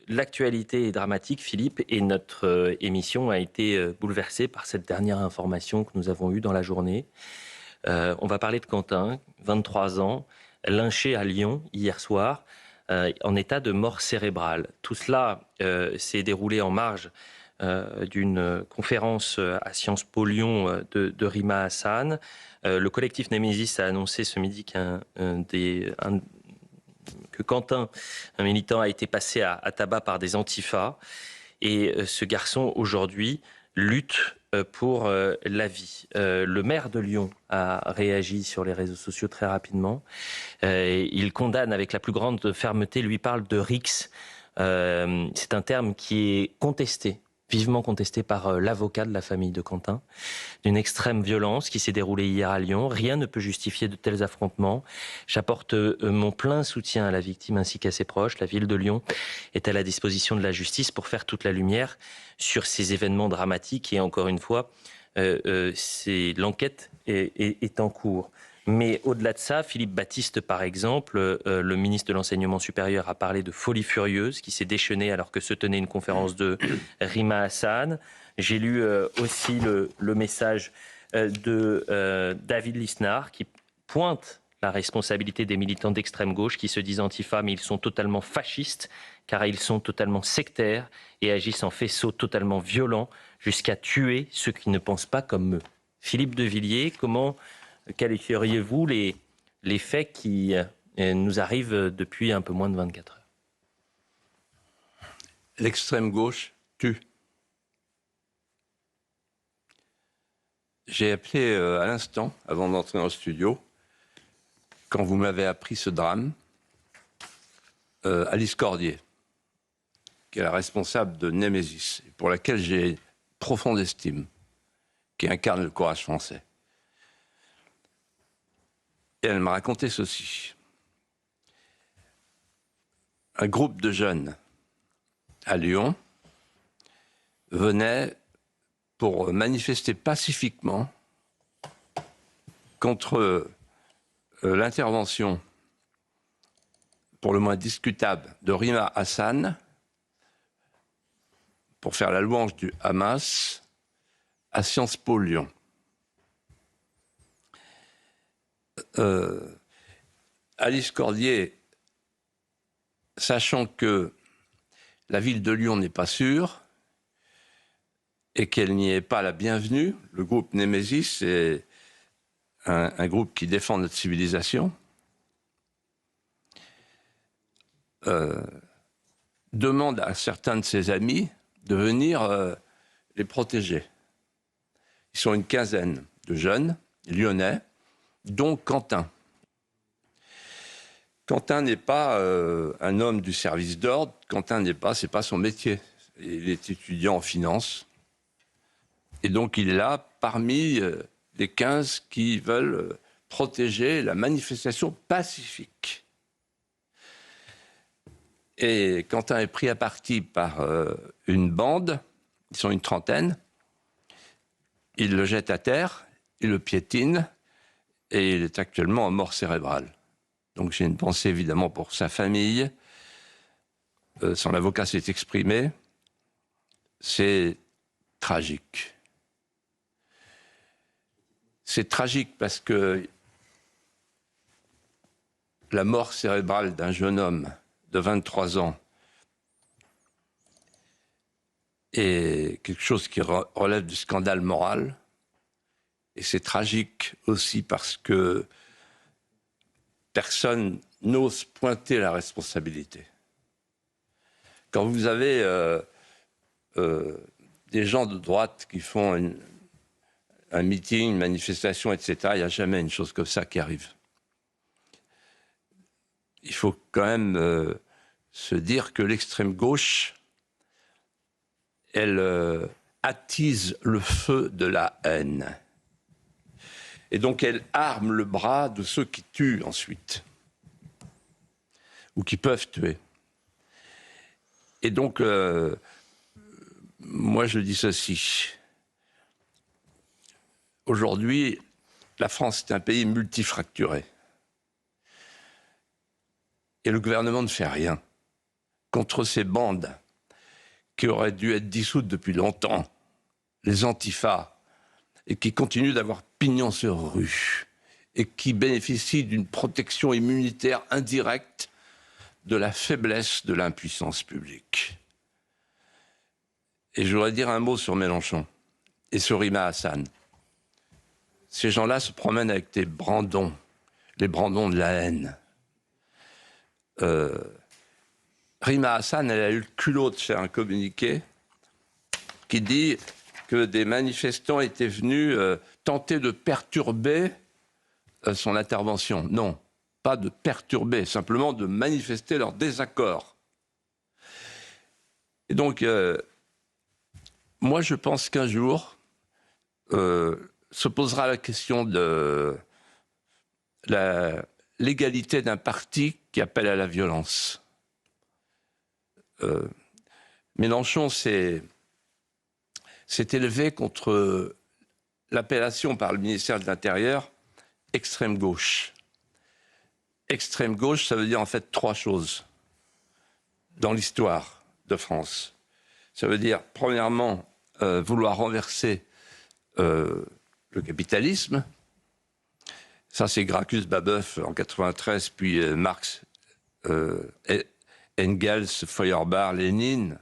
l'actualité est dramatique, Philippe, et notre émission a été bouleversée par cette dernière information que nous avons eue dans la journée. On va parler de Quentin, 23 ans, lynché à Lyon hier soir, en état de mort cérébrale. Tout cela s'est déroulé en marge d'une conférence à Sciences Po Lyon de Rima Hassan. Le collectif Némésis a annoncé ce midi que Quentin, un militant, a été passé à tabac par des antifas. Et ce garçon, aujourd'hui, lutte pour la vie. Le maire de Lyon a réagi sur les réseaux sociaux très rapidement. Il condamne avec la plus grande fermeté, lui parle de RICS. C'est un terme qui est contesté, vivement contesté par l'avocat de la famille de Quentin, d'une extrême violence qui s'est déroulée hier à Lyon. Rien ne peut justifier de tels affrontements. J'apporte mon plein soutien à la victime ainsi qu'à ses proches. La ville de Lyon est à la disposition de la justice pour faire toute la lumière sur ces événements dramatiques. Et encore une fois, l'enquête est en cours. Mais au-delà de ça, Philippe Baptiste, par exemple, le ministre de l'Enseignement supérieur, a parlé de folie furieuse qui s'est déchaînée alors que se tenait une conférence de Rima Hassan. J'ai lu aussi le message de David Lisnard qui pointe la responsabilité des militants d'extrême gauche qui se disent antifa, mais ils sont totalement fascistes car ils sont totalement sectaires et agissent en faisceau totalement violent jusqu'à tuer ceux qui ne pensent pas comme eux. Philippe de Villiers, comment qualifieriez-vous les faits qui nous arrivent depuis un peu moins de 24 heures? L'extrême gauche tue. J'ai appelé à l'instant, avant d'entrer dans le studio, quand vous m'avez appris ce drame, Alice Cordier, qui est la responsable de Némésis, pour laquelle j'ai profonde estime, qui incarne le courage français. Et elle m'a raconté ceci. Un groupe de jeunes à Lyon venait pour manifester pacifiquement contre l'intervention, pour le moins discutable, de Rima Hassan pour faire la louange du Hamas à Sciences Po Lyon. Alice Cordier, sachant que la ville de Lyon n'est pas sûre et qu'elle n'y est pas la bienvenue, le groupe Némésis est un groupe qui défend notre civilisation, demande à certains de ses amis de venir les protéger. Ils sont une quinzaine de jeunes lyonnais, dont Quentin. Quentin n'est pas un homme du service d'ordre. Quentin c'est pas son métier. Il est étudiant en finance. Et donc il est là parmi les 15 qui veulent protéger la manifestation pacifique. Et Quentin est pris à partie par une bande, ils sont une trentaine. Il le jette à terre, il le piétine et il est actuellement en mort cérébrale. Donc j'ai une pensée évidemment pour sa famille. Son avocat s'est exprimé. C'est tragique. C'est tragique parce que la mort cérébrale d'un jeune homme de 23 ans est quelque chose qui relève du scandale moral. Et c'est tragique aussi parce que personne n'ose pointer la responsabilité. Quand vous avez des gens de droite qui font un meeting, une manifestation, etc., il n'y a jamais une chose comme ça qui arrive. Il faut quand même se dire que l'extrême gauche, elle attise le feu de la haine. Et donc elle arme le bras de ceux qui tuent ensuite, ou qui peuvent tuer. Et donc, moi je dis ceci. Aujourd'hui, la France est un pays multifracturé. Et le gouvernement ne fait rien. contre ces bandes qui auraient dû être dissoutes depuis longtemps, les antifas, et qui continuent d'avoir pignon sur rue, et qui bénéficient d'une protection immunitaire indirecte de la faiblesse de l'impuissance publique. Et je voudrais dire un mot sur Mélenchon et sur Rima Hassan. Ces gens-là se promènent avec des brandons, les brandons de la haine. Rima Hassan, elle a eu le culot de faire un communiqué qui dit que des manifestants étaient venus tenter de perturber son intervention. Non, pas de perturber, simplement de manifester leur désaccord. Et donc, moi, je pense qu'un jour se posera la question de la l'égalité d'un parti qui appelle à la violence. Mélenchon s'est élevé contre l'appellation par le ministère de l'Intérieur extrême gauche. Extrême gauche, ça veut dire en fait trois choses dans l'histoire de France. Ça veut dire, premièrement, vouloir renverser le capitalisme. Ça, c'est Gracchus Babeuf en 93, puis Marx, Engels, Feuerbach, Lénine,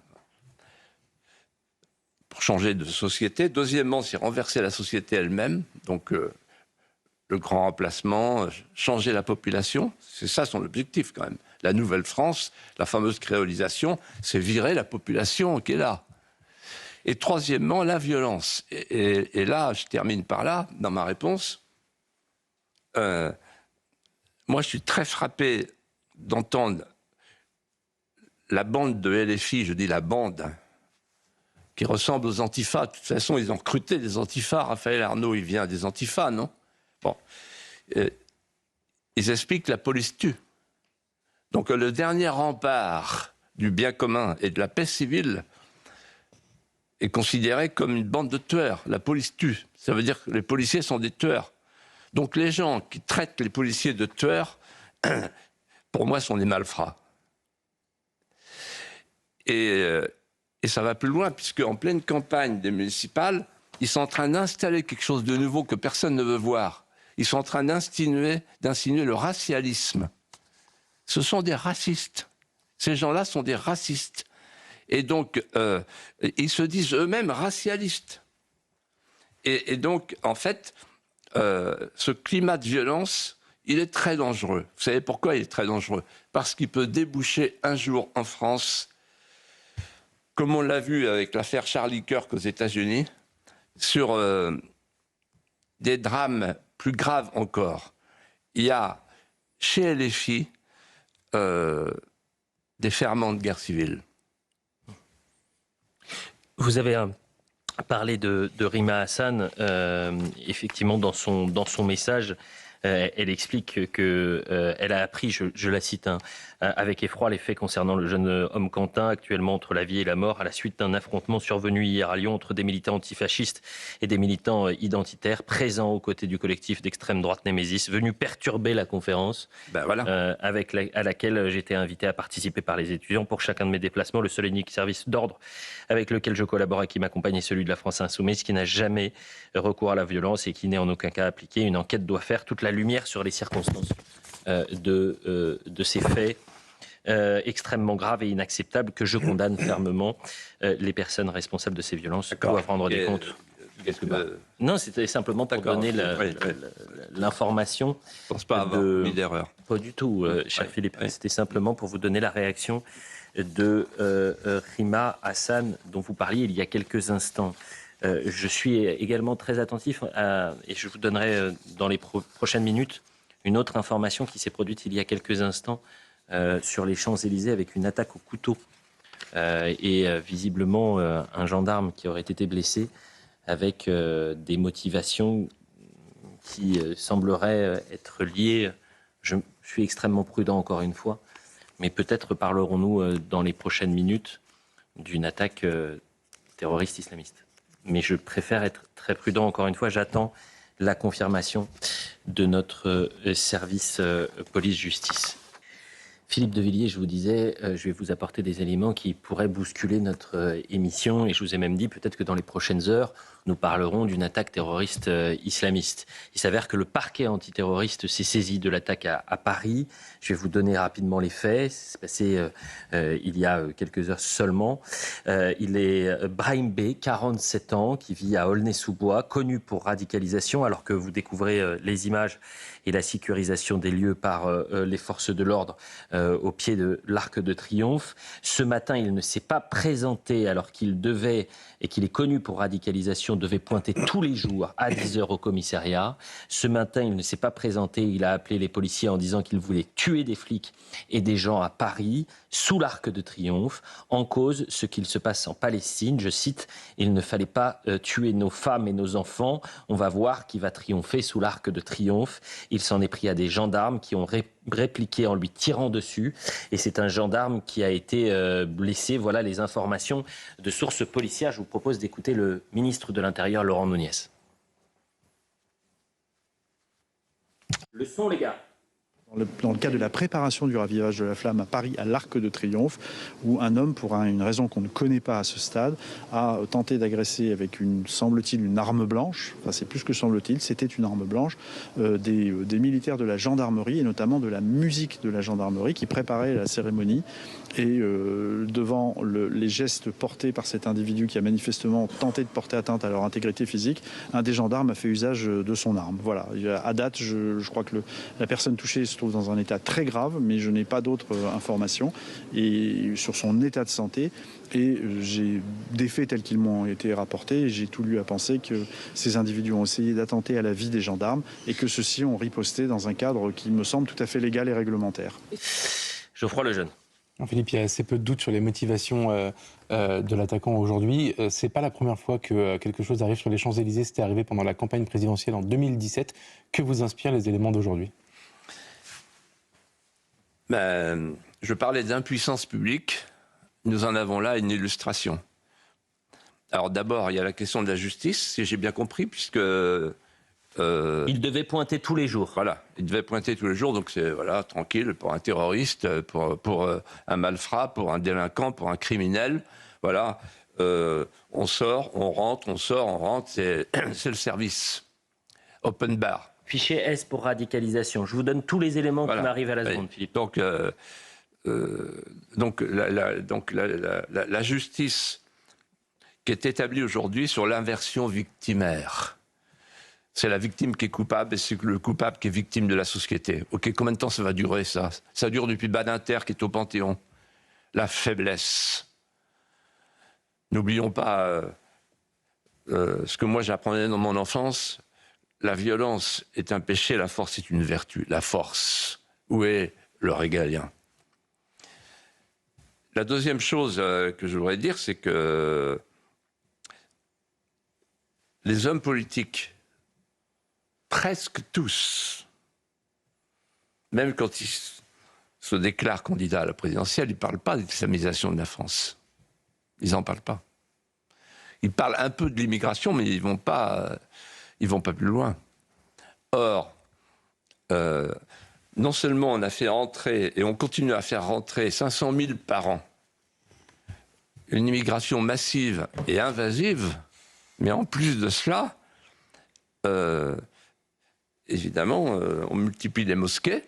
pour changer de société. Deuxièmement, c'est renverser la société elle-même, donc le grand remplacement, changer la population. C'est ça son objectif quand même. La nouvelle France, la fameuse créolisation, c'est virer la population qui est là. Et troisièmement, la violence. Et là, je termine par là, dans ma réponse. Moi, je suis très frappé d'entendre la bande de LFI, je dis la bande, qui ressemble aux antifas. De toute façon, ils ont recruté des antifas. Raphaël Arnaud, il vient des antifas, non? Bon. Ils expliquent que la police tue. Donc le dernier rempart du bien commun et de la paix civile est considéré comme une bande de tueurs. La police tue. Ça veut dire que les policiers sont des tueurs. Donc les gens qui traitent les policiers de tueurs, pour moi, sont des malfrats. Et ça va plus loin, puisque en pleine campagne des municipales, ils sont en train d'installer quelque chose de nouveau que personne ne veut voir. Ils sont en train d'insinuer le racialisme. Ce sont des racistes. Ces gens-là sont des racistes. Et donc, ils se disent eux-mêmes racialistes. Et donc, en fait, ce climat de violence, il est très dangereux. Vous savez pourquoi il est très dangereux? Parce qu'il peut déboucher un jour en France, comme on l'a vu avec l'affaire Charlie Kirk aux États-Unis, sur des drames plus graves encore. Il y a chez LFI des ferments de guerre civile. Vous avez parlé de Rima Hassan. Effectivement, dans son message, elle explique qu'elle a appris, je la cite, avec effroi les faits concernant le jeune homme Quentin, actuellement entre la vie et la mort, à la suite d'un affrontement survenu hier à Lyon entre des militants antifascistes et des militants identitaires présents aux côtés du collectif d'extrême droite Némésis, venus perturber la conférence à laquelle j'étais invité à participer par les étudiants. Pour chacun de mes déplacements, le seul et unique service d'ordre avec lequel je collabore et qui m'accompagne est celui de la France Insoumise, qui n'a jamais recours à la violence et qui n'est en aucun cas appliqué. Une enquête doit faire toute la lumière sur les circonstances de ces faits extrêmement graves et inacceptables que je condamne fermement. Les personnes responsables de ces violences doivent rendre des comptes. Non, c'était simplement pour donner l'information. Je ne pense pas avoir mis d'erreur. Pas du tout, cher Philippe. C'était simplement pour vous donner la réaction de Rima Hassan, dont vous parliez il y a quelques instants. Je suis également très attentif et je vous donnerai dans les prochaines minutes une autre information qui s'est produite il y a quelques instants sur les Champs-Élysées avec une attaque au couteau et visiblement un gendarme qui aurait été blessé avec des motivations qui sembleraient être liées. Je suis extrêmement prudent encore une fois, mais peut-être parlerons-nous dans les prochaines minutes d'une attaque terroriste islamiste. Mais je préfère être très prudent encore une fois. J'attends la confirmation de notre service police-justice. Philippe de Villiers, je vous disais, je vais vous apporter des éléments qui pourraient bousculer notre émission. Et je vous ai même dit peut-être que dans les prochaines heures, nous parlerons d'une attaque terroriste islamiste. Il s'avère que le parquet antiterroriste s'est saisi de l'attaque à Paris. Je vais vous donner rapidement les faits. C'est passé il y a quelques heures seulement. Il est Brahim B, 47 ans, qui vit à Aulnay-sous-Bois, connu pour radicalisation, alors que vous découvrez les images et la sécurisation des lieux par les forces de l'ordre au pied de l'Arc de Triomphe. Ce matin, il ne s'est pas présenté alors qu'il devait, et qu'il est connu pour radicalisation, devait pointer tous les jours à 10h au commissariat. Ce matin, il ne s'est pas présenté, il a appelé les policiers en disant qu'il voulait tuer des flics et des gens à Paris, sous l'Arc de Triomphe, en cause ce qu'il se passe en Palestine. Je cite, « Il ne fallait pas tuer nos femmes et nos enfants. On va voir qui va triompher sous l'Arc de Triomphe. » Il s'en est pris à des gendarmes qui ont répliqué en lui tirant dessus. Et c'est un gendarme qui a été blessé. Voilà les informations de sources policières. Je vous propose d'écouter le ministre de l'Intérieur, Laurent Nunez. Le son, les gars. Dans le cadre de la préparation du ravivage de la flamme à Paris, à l'Arc de Triomphe, où un homme, pour une raison qu'on ne connaît pas à ce stade, a tenté d'agresser avec semble-t-il, une arme blanche, enfin c'est plus que semble-t-il, c'était une arme blanche, des militaires de la gendarmerie, et notamment de la musique de la gendarmerie, qui préparaient la cérémonie. Et devant les gestes portés par cet individu qui a manifestement tenté de porter atteinte à leur intégrité physique, un des gendarmes a fait usage de son arme. Voilà. À date, je crois que la personne touchée se trouve dans un état très grave, mais je n'ai pas d'autres informations sur son état de santé. Et j'ai des faits tels qu'ils m'ont été rapportés, et j'ai tout lieu à penser que ces individus ont essayé d'attenter à la vie des gendarmes et que ceux-ci ont riposté dans un cadre qui me semble tout à fait légal et réglementaire. Geoffroy Lejeune. Philippe, il y a assez peu de doutes sur les motivations de l'attaquant aujourd'hui. C'est pas la première fois que quelque chose arrive sur les Champs-Élysées. C'était arrivé pendant la campagne présidentielle en 2017. Que vous inspirent les éléments d'aujourd'hui ? Je parlais d'impuissance publique. Nous en avons là une illustration. Alors d'abord, il y a la question de la justice, si j'ai bien compris, puisque... il devait pointer tous les jours. Voilà, il devait pointer tous les jours, donc c'est tranquille pour un terroriste, pour un malfrat, pour un délinquant, pour un criminel. Voilà, on sort, on rentre, on sort, on rentre, c'est le service. Open bar. Fichier S pour radicalisation. Je vous donne tous les éléments qui m'arrivent à la seconde, Philippe. Donc la justice qui est établie aujourd'hui sur l'inversion victimaire. C'est la victime qui est coupable et c'est le coupable qui est victime de la société. Ok, combien de temps ça va durer, ça ? Ça dure depuis Badinter qui est au Panthéon. La faiblesse. N'oublions pas ce que moi j'apprenais dans mon enfance. La violence est un péché, la force est une vertu. La force. Où est le régalien ? La deuxième chose que je voudrais dire, c'est que les hommes politiques, presque tous, même quand ils se déclarent candidats à la présidentielle, ils ne parlent pas d'islamisation de la France. Ils n'en parlent pas. Ils parlent un peu de l'immigration, mais ils ne vont pas plus loin. Or, non seulement on a fait rentrer, et on continue à faire rentrer 500 000 par an, une immigration massive et invasive, mais en plus de cela, évidemment, on multiplie les mosquées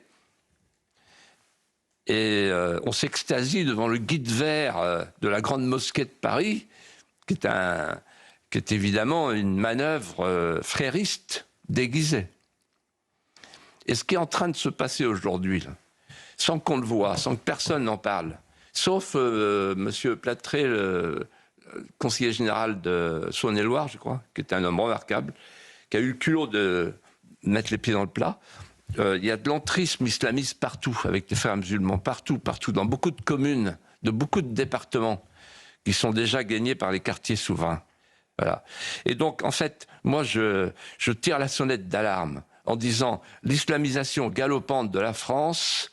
et on s'extasie devant le guide vert de la grande mosquée de Paris, qui est évidemment une manœuvre frériste déguisée. Et ce qui est en train de se passer aujourd'hui, sans qu'on le voie, sans que personne n'en parle, sauf M. Platré, le conseiller général de Saône-et-Loire, je crois, qui est un homme remarquable, qui a eu le culot de mettre les pieds dans le plat. Il y a de l'entrisme islamiste partout, avec les frères musulmans, partout, dans beaucoup de communes, de beaucoup de départements, qui sont déjà gagnés par les quartiers souverains. Voilà. Et donc, en fait, moi, je tire la sonnette d'alarme en disant l'islamisation galopante de la France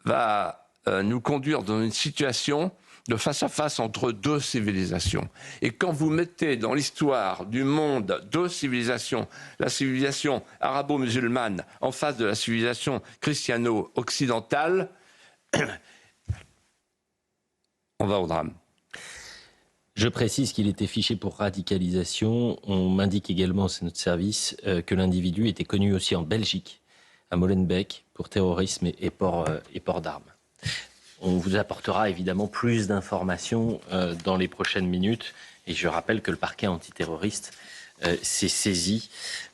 va nous conduire dans une situation de face à face entre deux civilisations. Et quand vous mettez dans l'histoire du monde deux civilisations, la civilisation arabo-musulmane en face de la civilisation christiano-occidentale, on va au drame. Je précise qu'il était fiché pour radicalisation. On m'indique également, c'est notre service, que l'individu était connu aussi en Belgique, à Molenbeek, pour terrorisme et port d'armes. On vous apportera évidemment plus d'informations dans les prochaines minutes. Et je rappelle que le parquet antiterroriste s'est saisi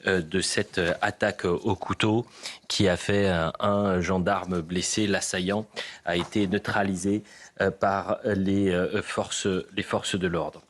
de cette attaque au couteau qui a fait un gendarme blessé. L'assaillant a été neutralisé par les forces de l'ordre.